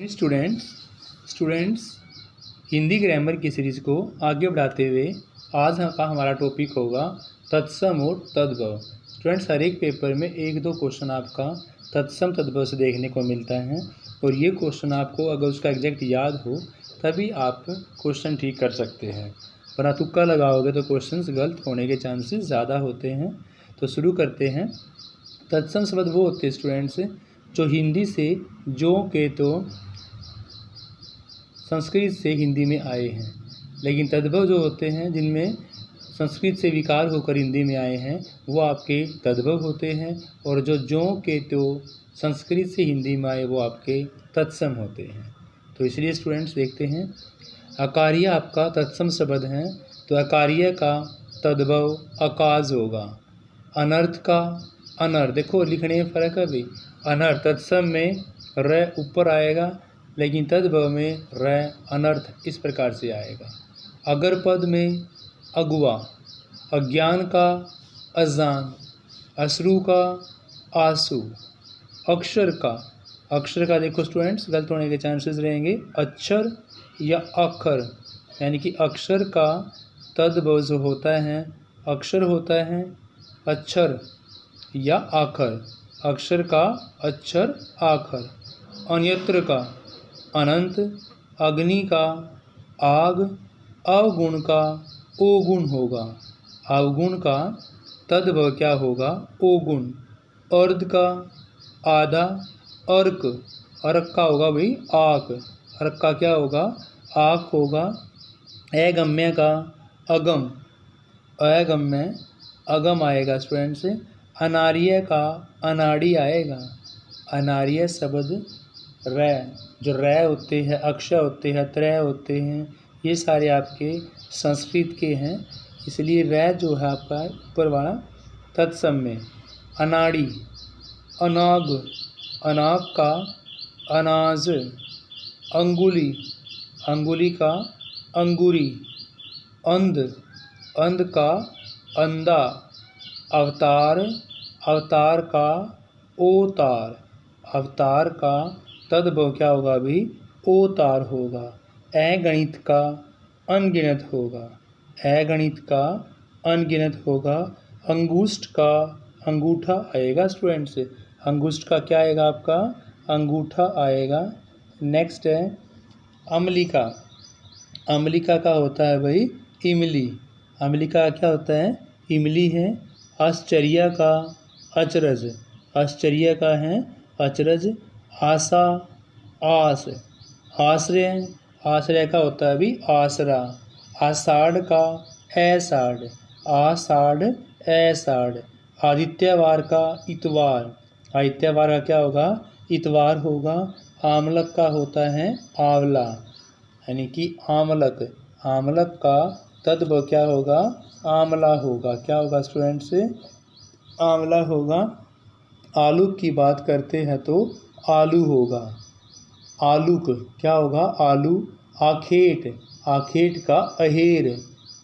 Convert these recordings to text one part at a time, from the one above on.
Students Hindi grammar की series को आगे बढ़ाते हुए आज का हमारा टॉपिक होगा तत्सम और तद्भव। स्टूडेंट्स हर एक पेपर में एक दो क्वेश्चन आपका तत्सम तद्भव से देखने को मिलता है और ये क्वेश्चन आपको अगर उसका एग्जैक्ट याद हो तभी आप क्वेश्चन ठीक कर सकते हैं, वरना तुक्का लगाओगे तो क्वेश्चंस गलत होने के चांसेस ज़्यादा होते हैं। तो शुरू करते हैं। तत्सम शब्द वो होते हैं स्टूडेंट्स जो हिंदी से जो के तो संस्कृत से हिंदी में आए हैं, लेकिन तद्भव जो होते हैं जिनमें संस्कृत से विकार होकर हिंदी में आए हैं वो आपके तद्भव होते हैं, और जो के तो संस्कृत से हिंदी में आए वो आपके तत्सम होते हैं। तो इसलिए स्टूडेंट्स देखते हैं, अकार्य आपका तत्सम शब्द है तो अकार्य का तद्भव अकाज होगा। अनर्थ का अनर्थ, देखो लिखने में फ़र्क है भाई। अनर्थ तत्सम में र ऊपर आएगा लेकिन तद्भव में र अनर्थ इस प्रकार से आएगा। अगर पद में अगुआ, अज्ञान का अजान, अश्रु का आंसू, अक्षर का देखो स्टूडेंट्स गलत होने के चांसेस रहेंगे, अक्षर या अक्षर, यानी कि अक्षर का तद्भव जो होता है अक्षर होता है अक्षर या आखर, अक्षर का अक्षर आखर। अन्यत्र का अनंत, अग्नि का आग, अवगुण का ओगुण होगा। अवगुण का तद्भव क्या होगा? ओगुण। अर्ध का आधा, अर्क, अर्क का होगा भाई आक, अर्क का क्या होगा? आक होगा। अगम्य का अगम, अगम्य अगम आएगा स्टूडेंट्स। अनार्य का अनाड़ी आएगा। अनार्य शब्द रै, जो रै होते हैं, अक्षय होते हैं, त्रय होते हैं, ये सारे आपके संस्कृत के हैं, इसलिए रै जो है आपका ऊपर वाला तत्सम में। अनाड़ी, अनाग, अनाग का अनाज, अंगुली, अंगुली का अंगुरी, अंध, अंध का अंधा, अवतार, अवतार का ओतार, अवतार का तद्भव क्या होगा अभी? ओतार होगा। अगणित का अनगिनत होगा, अगणित का अनगिनत होगा। अंगुष्ठ का अंगूठा आएगा स्टूडेंट्स, अंगुष्ठ का क्या आएगा आपका? अंगूठा आएगा। नेक्स्ट है अम्लिका, अम्लिका का होता है भाई इमली, अम्लिका का क्या होता है? इमली है। आश्चर्य का अचरज, आश्चर्य का है अचरज। आशा, आस, आश्रय, आश्रय का होता है भी आसरा। आषाढ़ का ऐसाढ़, आषाढ़ ऐसाढ़। आदित्यवार का इतवार, आदित्यवार का क्या होगा? इतवार होगा। आमलक का होता है आंवला, यानी कि आमलक, आमलक का तद्भव क्या होगा? आंवला होगा। क्या होगा स्टूडेंट्स? आंवला होगा। आलू की बात करते हैं तो आलू होगा। आलूक क्या होगा? आलू। आखेट, आखेट का अहेर।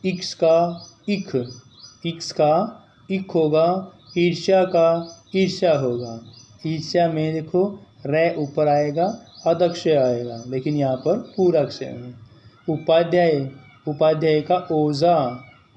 इक्स का इख, इक्स का इख होगा। ईर्ष्या का ईर्ष्या होगा। ईर्ष्या में देखो रै ऊपर आएगा, अदक्षय आएगा, लेकिन यहाँ पर पूरा अक्षय है। उपाध्याय, उपाध्याय का ओझा,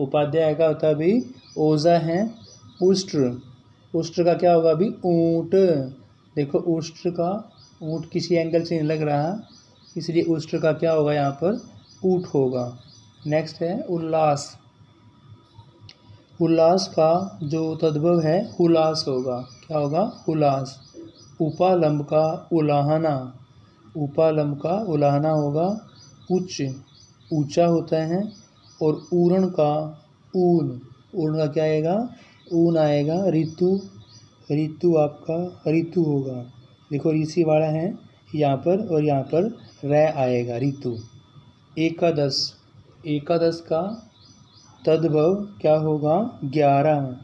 उपाध्याय का होता है भी ओझा है। उष्ट्र, उष्ट्र का क्या होगा अभी? ऊँट, देखो उष्ट्र का ऊँट किसी एंगल से नहीं लग रहा, इसलिए उष्ट्र का क्या होगा यहाँ पर? ऊँट होगा। नेक्स्ट है उल्लास, उल्लास का जो तद्भव है उल्लास होगा। क्या होगा? उल्लास। उपालंब का उलाहना, उपालंब का उलाहना होगा। उच्च, ऊंचा होता है। और ऊरण का ऊन, ऊरण का क्या आएगा? ऊन आएगा। ऋतु, ऋतु आपका ऋतु होगा। देखो ऋषि वाला है यहाँ पर और यहाँ पर रै आएगा ऋतु। एकादश, एकादश का तद्भव क्या होगा? 11।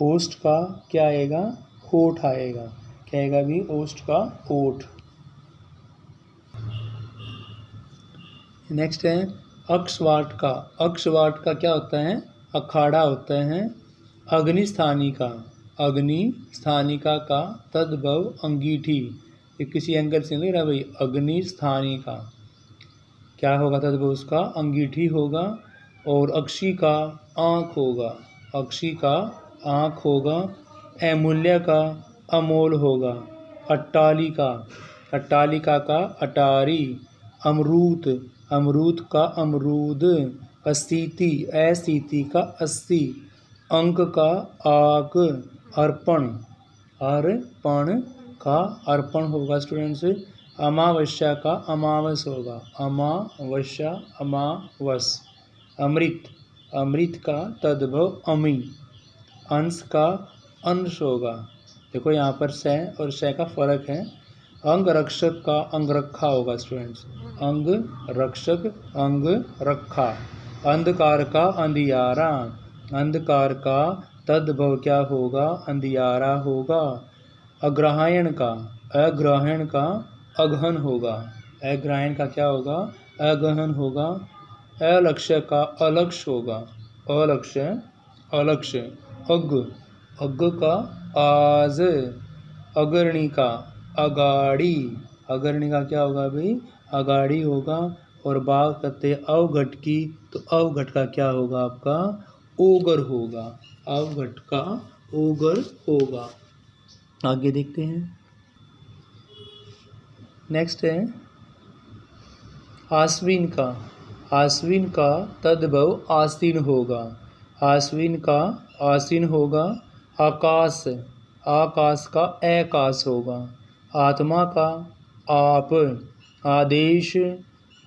ओष्ठ का क्या आएगा? ओठ आएगा। क्या आएगा भी? ओष्ठ का ओठ। नेक्स्ट है अक्षवाट का, अक्षवाट का क्या होता है? अखाड़ा होता है। अग्निस्थानिका, अग्नि स्थानिका का तद्भव अंगीठी, ये किसी एंगल से नहीं रहा भाई। अग्नि स्थानी का क्या होगा तद्भव उसका? अंगीठी होगा। और अक्षी का आँख होगा, अक्षी का आँख होगा। अमूल्य का अमोल होगा। अट्टालिका, अट्टालिका का अटारी। अमरूद, अमरूद का अमरूद। अस्थिति, अस्थिति का अस्सी। अंक का आक। अर्पण, अर्पण का अर्पण होगा स्टूडेंट्स। अमावस्या का अमावस होगा, अमावस्या अमावस। अमृत, अमृत का तद्भव अमी। अंश का अंश होगा। देखो यहाँ पर से और से का फर्क है। अंग रक्षक का अंगरखा होगा स्टूडेंट्स, अंग रक्षक अंग रखा। अंधकार का अंधियारा, अंधकार का तद्भव क्या होगा? अंधियारा होगा। अग्रहायण का, अग्रहण का अगहन होगा, अग्रहण का क्या होगा? अगहन होगा। अलक्ष्य का अलक्ष्य होगा, अलक्ष्य अलक्ष्य। अग, अग का आज। अग्रणी का अगाड़ी, अग्रणी का क्या होगा भाई? अगाड़ी होगा। और बात करते हैं अवघट की, तो अवघट का क्या होगा आपका? ओगर होगा, अवघट का ओगर होगा। आगे देखते हैं। नेक्स्ट है आश्विन का, आश्विन का तद्भव आसीन होगा, आश्विन का आसीन होगा। आकाश, आकाश का आकाश होगा। आत्मा का आप। आदेश,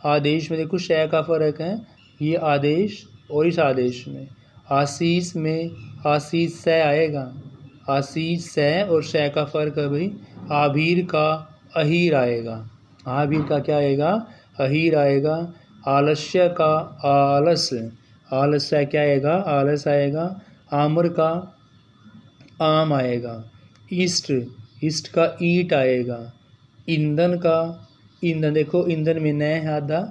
आदेश में देखो शय का फर्क है, ये आदेश और इस आदेश में। आशीष में आशीष से आएगा, आशीष से और शय का फर्क है भाई। आभीर का अहीर आएगा, आभीर का क्या आएगा? अहीर आएगा। आलस्य का आलस, आलस्य क्या आएगा? आलस आएगा। आम्र का आम आएगा। इष्ट, इष्ट का ईट आएगा। ईंधन का ईंधन, देखो ईंधन में न है आधा,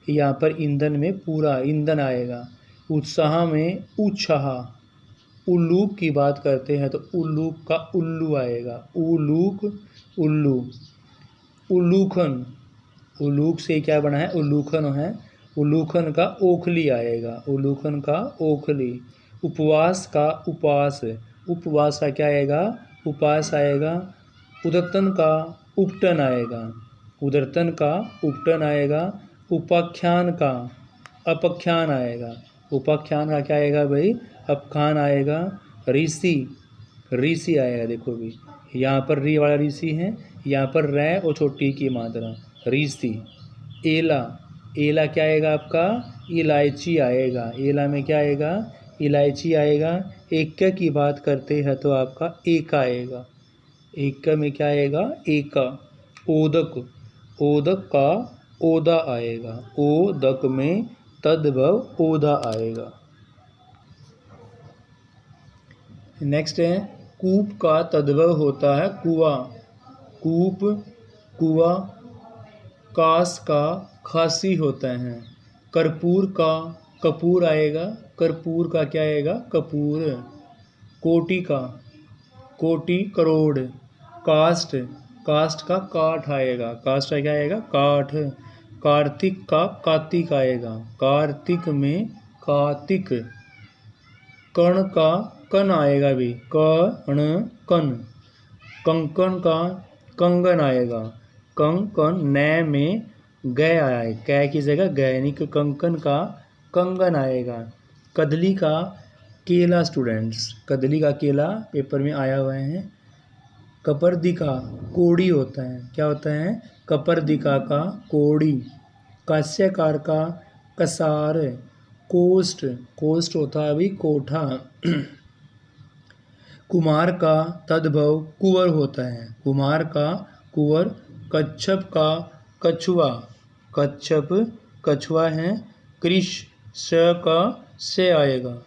यहाँ पर ईंधन में पूरा ईंधन आएगा। उत्साह में उत्साह। उल्लूक की बात करते हैं तो उल्लूक का उल्लू आएगा, उल्लूक उल्लू। उल्लूखन, उल्लूक से क्या बना है? उल्लूखन है, उल्लूखन का ओखली आएगा, उल्लूखन का ओखली। उपवास का उपास, उपवास का क्या आएगा? उपास आएगा। उदतन का उपटन आएगा, उदरतन का उपटन आएगा। उपाख्यान का अपख्यान आएगा, उपाख्यान का क्या आएगा भाई? अपखान आएगा। ऋषि, ऋषि आएगा। देखो भी यहाँ पर री वाला ऋषि है, यहाँ पर रै और छोटी की मात्रा ऋषि। एला, एला क्या आएगा आपका? इलायची आएगा, एला में क्या आएगा? इलायची आएगा। एक की बात करते हैं तो आपका एक आएगा, एक में क्या आएगा? एक। ओदक, ओदक का ओदा आएगा, ओदक में तद्भव ओदा आएगा। नेक्स्ट है कूप का तद्भव होता है कुआं, कूप कुआं। कास का खासी होता है। कर्पूर का कपूर आएगा, कर्पूर का क्या आएगा? कपूर। कोटि का कोटि करोड़। काष्ठ, काष्ठ का काठ आएगा, काष्ठ का क्या आएगा? काठ। कार्तिक का कार्तिक आएगा, कार्तिक में कार्तिक। कर्ण का कन आएगा भी, कर्ण कन। कंकण का कंगन आएगा, कंकन। नय में गय आया है, कै की जगह गय, यानी कि कंकन का कंगन आएगा। कदली का केला स्टूडेंट्स, कदली का केला पेपर में आया हुआ है। कपर्दिका कोड़ी होता है, क्या होता है? कपर्दिका का कोड़ी। काश्यकार का कसार। कोष्ठ, कोष्ठ होता है अभी कोठा। कुमार का तद्भव कुंवर होता है, कुमार का कुंवर। कच्छप का कछुआ, कच्छप कछुआ है। कृष, स का से आएगा।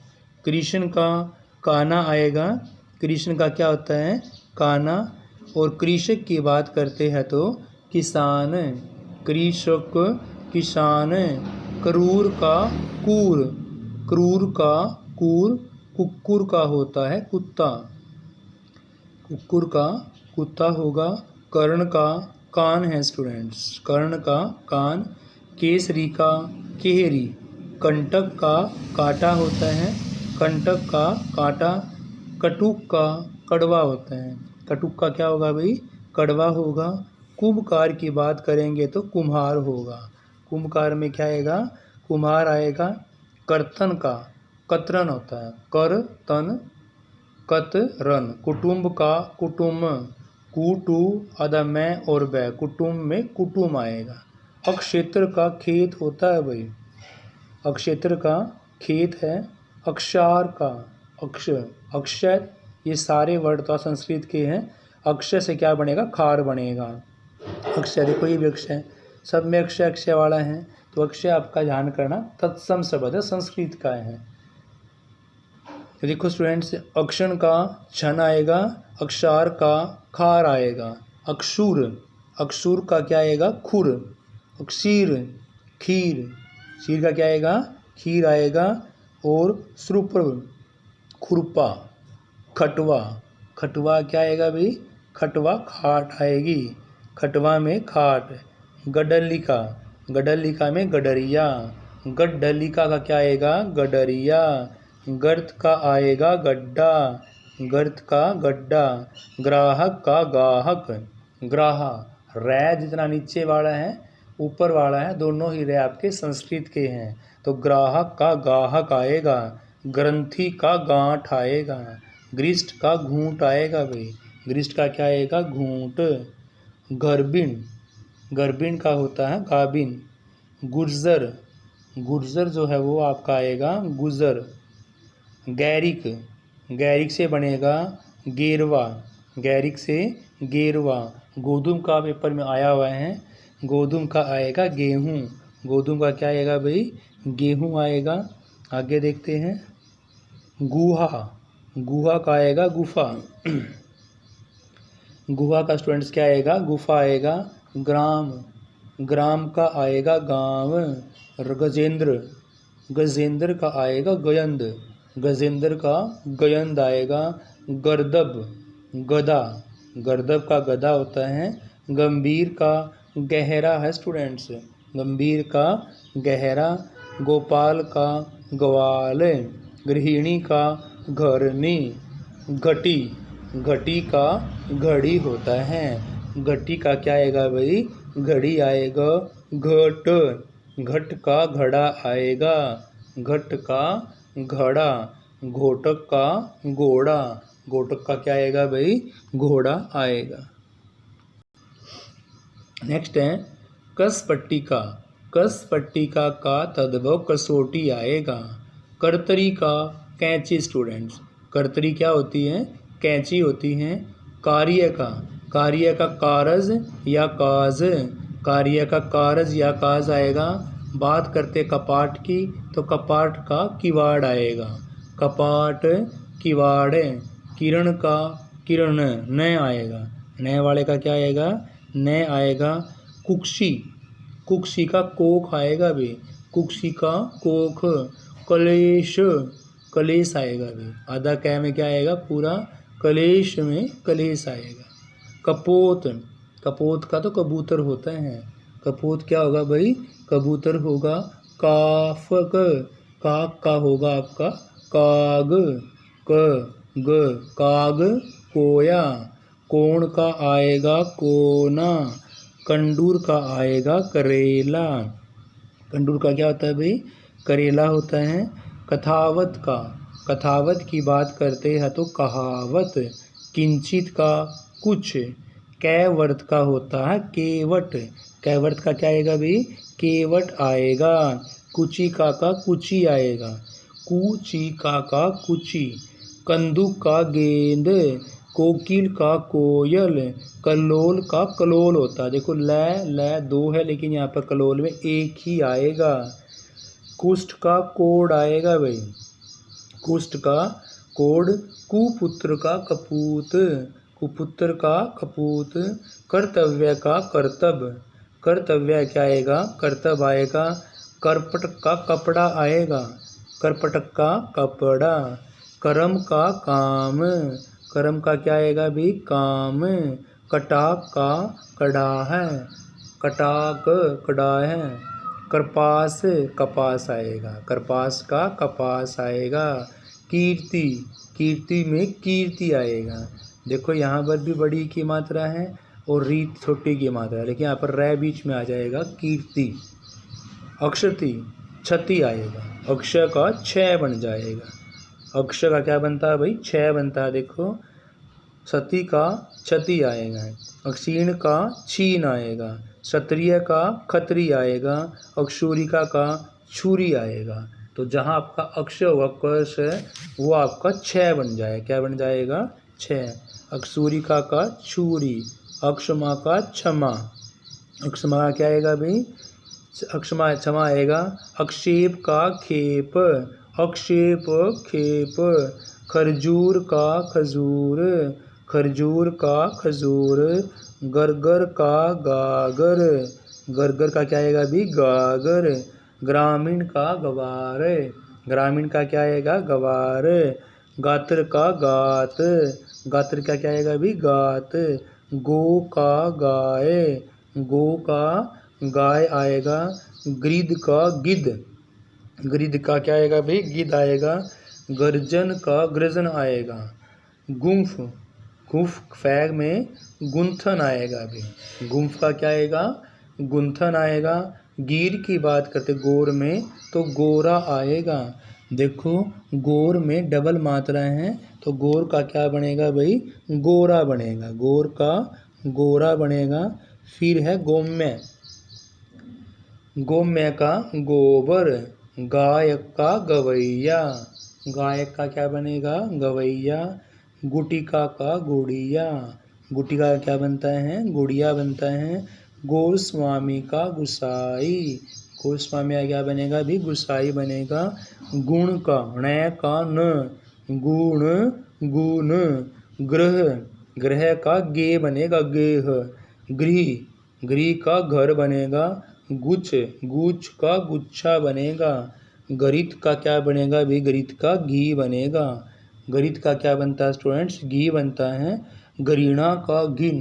कृष्ण का काना आएगा, कृष्ण का क्या होता है? काना। और कृषक की बात करते हैं तो किसान, कृषक किसान। क्रूर का कूर, क्रूर का कूर। कुक्कुर का होता है कुत्ता, कुक्कुर का कुत्ता होगा। कर्ण का कान है स्टूडेंट्स, कर्ण का कान। केसरी का केहरी, कंटक का कांटा होता है, कंटक का कांटा। कटुक का कड़वा होता है, कटुक का क्या होगा भाई, कड़वा होगा। कुम्भकार की बात करेंगे तो कुम्हार होगा, कुम्भकार में क्या आएगा, कुम्हार आएगा। कर्तन का कतरन होता है, कर तन कतरन। कुटुंब का कुटुम्ब, कुटु आधा मैं और बै, कुटुंब में कुटुम आएगा। अक्षेत्र का खेत होता है भाई, अक्षेत्र का खेत है। अक्षार का अक्षय, अक्षय ये सारे वर्ड तो संस्कृत के हैं। अक्षय से क्या बनेगा, खार बनेगा। अक्षय देखो ये भी अक्षय, सब में अक्षय अक्षय वाला है, तो अक्षय आपका ध्यान करना तत्सम शब्द है, संस्कृत का है। तो देखो स्टूडेंट्स, अक्षण का छन आएगा, अक्षार का खार आएगा। अक्षूर, अक्षूर का क्या आएगा, खुर। अक्षीर खीर, क्षीर का क्या आएगा, खीर आएगा। और श्रुप खुरपा। खटवा, खटवा क्या आएगा भाई, खटवा खाट आएगी, खटवा में खाट। गडलिका, गडलिका में गडरिया, गड्ढलिका का क्या आएगा, गडरिया। गर्त का आएगा गड्ढा, गर्त का गड्ढा। ग्राहक का गाहक, ग्राहा। रै जितना नीचे वाला है ऊपर वाला है, दोनों ही रै आपके संस्कृत के हैं, तो ग्राहक का गाहक आएगा। ग्रंथि का गांठ आएगा। ग्रीष्ट का घूंट आएगा भाई, ग्रीष्ट का क्या आएगा, घूंट। गर्भिण, गर्भिण का होता है गाभिन। गुर्जर, गुर्जर जो है वो आपका आएगा गुजर। गैरिक, गैरिक से बनेगा गेरवा, गैरिक से गेरवा। गोधूम का पेपर में आया हुआ है, गोधूम का आएगा गेहूँ, गोधूम का क्या आएगा भाई, गेहूँ आएगा। आगे देखते हैं। गुहा, गुहा का आएगा गुफा, गुहा का स्टूडेंट्स क्या आएगा, गुफा आएगा। ग्राम, ग्राम का आएगा गांव। गजेंद्र, गजेंद्र का आएगा गयंद, गजेंद्र का गयंद आएगा। गर्दब, गदा, गर्दब का गदा होता है। गंभीर का गहरा है स्टूडेंट्स, गंभीर का गहरा। गोपाल का ग्वाल। गृहिणी का घरनी। घटी, घटी का घड़ी होता है, घटी का क्या आएगा भाई, घड़ी आएगा। घट, घट का घड़ा आएगा, घट का घड़ा। घोटक का घोड़ा, घोटक का क्या आएगा भाई, घोड़ा आएगा। नेक्स्ट है कस पट्टिका, कस पट्टिका का तद्भव कसौटी आएगा। करतरी का कैंची स्टूडेंट्स, करतरी क्या होती है, कैंची होती है। कार्य का, कार्य का कारज या काज, कार्य का कारज या काज आएगा। बात करते कपाट की तो कपाट का किवाड़ आएगा, कपाट किवाड़। किरण का किरण न आएगा, न वाले का क्या आएगा, न आएगा। कुक्षी, कुक्षी का कोख आएगा भी, कुक्षी का कोख। कलेश, कलेश आएगा भी, आधा कै में क्या आएगा, पूरा कलेश में कलेश आएगा। कपोत, कपोत का तो कबूतर होता है, कपोत क्या होगा भाई, कबूतर होगा। काफक, काक का होगा आपका काग, क ग काग कोया। कोण का आएगा कोना। कंडूर का आएगा करेला, कंडूर का क्या होता है भाई, करेला होता है। कथावत का, कथावत की बात करते हैं तो कहावत। किंचित का कुछ। कैवर्त का होता है केवट, कैवर्त का क्या आएगा भाई, केवट आएगा। कुचिका का कुची आएगा, कुचिका का कुची। कंदुक का गेंद। कोकिल का कोयल। कलोल का कलोल होता है, देखो ल दो है लेकिन यहाँ पर कलोल में एक ही आएगा। कुष्ठ का कोड आएगा भाई, कुष्ठ का कोड। कुपुत्र का कपूत, कुपुत्र का कपूत। कर्तव्य का कर्तव्य, कर्तव्य क्या आएगा, कर्तव्य आएगा। करपटक का कपड़ा आएगा, करपटक का कपड़ा। करम का काम, करम का क्या आएगा भी, काम। कटाक का कड़ा है, कटाक कड़ा है। करपास कपास आएगा, करपास का कपास आएगा। कीर्ति, कीर्ति में कीर्ति आएगा। देखो यहाँ पर भी बड़ी की मात्रा है और रीत छोटी की मात्रा है, लेकिन यहाँ पर रै बीच में आ जाएगा कीर्ति। अक्षति क्षति आएगा, अक्षय का क्षय बन जाएगा। अक्षय का क्या बनता है भाई, क्षय बनता है। देखो सती का क्षति आएगा, अक्षीण का छीन आएगा, क्षत्रिय का खत्री आएगा, अक्षूरिका का छुरी आएगा। तो जहाँ आपका अक्षय होगा कश है वो आपका क्षय बन जाएगा। क्या बन जाएगा, क्षय। अक्षूरिका का छुरी, अक्षमा का क्षमा, अक्षमा का क्या आएगा भाई, अक्षमा क्षमा आएगा। अक्षेप का खेप, अक्षेप खेप। खरजूर का खजूर, खरजूर का खजूर। गरगर का गागर, गरगर का क्या आएगा भी, गागर। ग्रामीण का गवार, ग्रामीण का क्या आएगा, गवार। गात्र का गात, गात्र का क्या आएगा भी, गात। गो का गाय, गो का गाय आएगा। गिद्ध का गिद्ध, गिद्ध का क्या आएगा भाई, गिद्ध आएगा। गर्जन का गर्जन आएगा। गुम्फ, गुफ फैग में गुंथन आएगा भाई, गुम्फ का क्या आएगा, गुंथन आएगा। गिर की बात करते गोर में तो गोरा आएगा। देखो गोर में डबल मात्रा है तो गोर का क्या बनेगा भाई, गोरा बनेगा, गोर का गोरा बनेगा। फिर है गोम्य, गोम्य का गोबर। गायक का गवैया, गायक का क्या बनेगा, गवैया। गुटिका का गुड़िया, गुटिका का क्या बनता है, गुड़िया बनता है। गोस्वामी का गुसाई, गोस्वामी का क्या बनेगा भी, गुसाई बनेगा। गुण का णय का न, गुण गुण। ग्रह, ग्रह का गे बनेगा, गेह। गृह, गृह का घर बनेगा। गुच्छ, गुच्छ का गुच्छा बनेगा। गरित का क्या बनेगा भी, गरित का घी बनेगा। गरित का क्या बनता है स्टूडेंट्स, घी बनता है। गरीणा का घिन,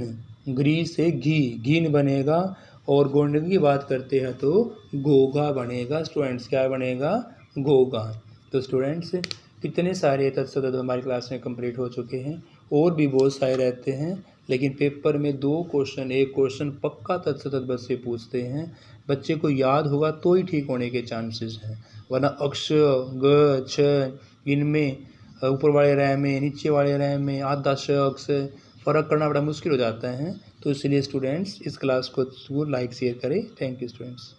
गरी से घी, घिन बनेगा। और गोंड की बात करते हैं तो गोगा बनेगा स्टूडेंट्स, क्या बनेगा, गोगा। तो स्टूडेंट्स कितने सारे तत्सम हमारी क्लास में कंप्लीट हो चुके हैं, और भी बहुत सारे रहते हैं, लेकिन पेपर में 2 क्वेश्चन, एक क्वेश्चन पक्का तत्सम से पूछते हैं। बच्चे को याद होगा तो ही ठीक होने के चांसेस हैं, वरना अक्ष ग छ इनमें ऊपर वाले रैम में नीचे वाले रैम में आधा शख्स फ़र्क करना बड़ा मुश्किल हो जाता है। तो इसलिए स्टूडेंट्स इस क्लास को लाइक शेयर करें। Thank you students.